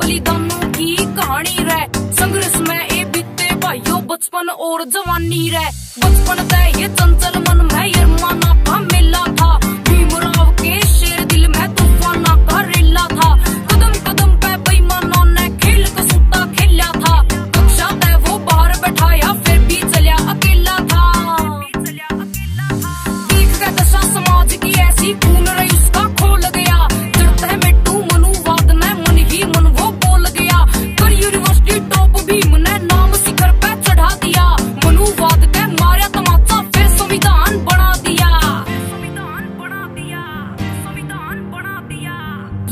बलिदानों की कहानी रे। संघर्ष में ए बीते भाइयों बचपन और जवानी रे। बचपन तय ये चंचल मन में यरमाना का मेला था। भीमराव के शेर दिल में तूफाना का रेला था। कदम कदम पे बेईमानों ने खेल को सूता खेला था। कक्षा तय वो बाहर बैठाया फिर भी चलिया अकेला था। देख के दशा समाज की ऐसी खून रही उसका खोल गया। जड़ता है मिट्टू मनुवाद में मन ही मन वो बोल गया। कर यूनिवर्सिटी टॉप भीम ने नाम शिखर पे चढ़ा दिया। मनुवाद के मारा तमाचा फिर संविधान बना दिया।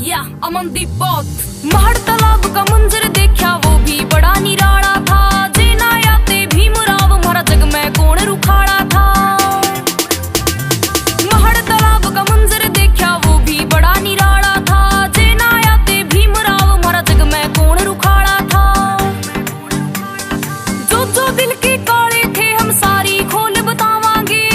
या अमनदीप बौद्ध महड़ तालाब का मंजर देखा वो भी बड़ा निराला था। जेना याते भीमराव हमारा जग में कौन रुखाड़ा था। महड़ तालाब का मंजर देखा वो भी बड़ा निराला था। जेना याते भीमराव हमारा जग में कौन रुखाड़ा था। जो दिल के काले थे हम सारी खोल बतावांगे।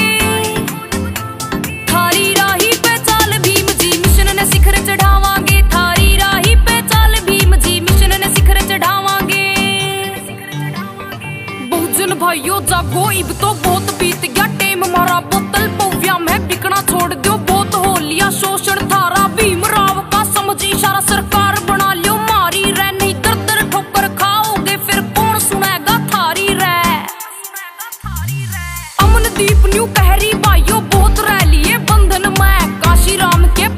थारी राही पे चाल भीम जी मिशन ने शिखर चढ़ावांगे। थारी राही पे चाल भीम जी मिशन ने शिखर चढ़ावांगे। बहुजन भाइयों जागो इब तो बहुत बीत गया टेम हमारा। बोतल पौव्या में बिकना छोड़ दो बहुत हो लिया शोषण थारा। भीमराव का समझ इशारा सरकार बना लियो मारी रे। नहीं दर दर ठोकर खाओगे फिर कौन सुनेगा थारी रे। अमनदीप न्यू कहरी भाइयों बहुत रह लिए बंधन में। काशी राम के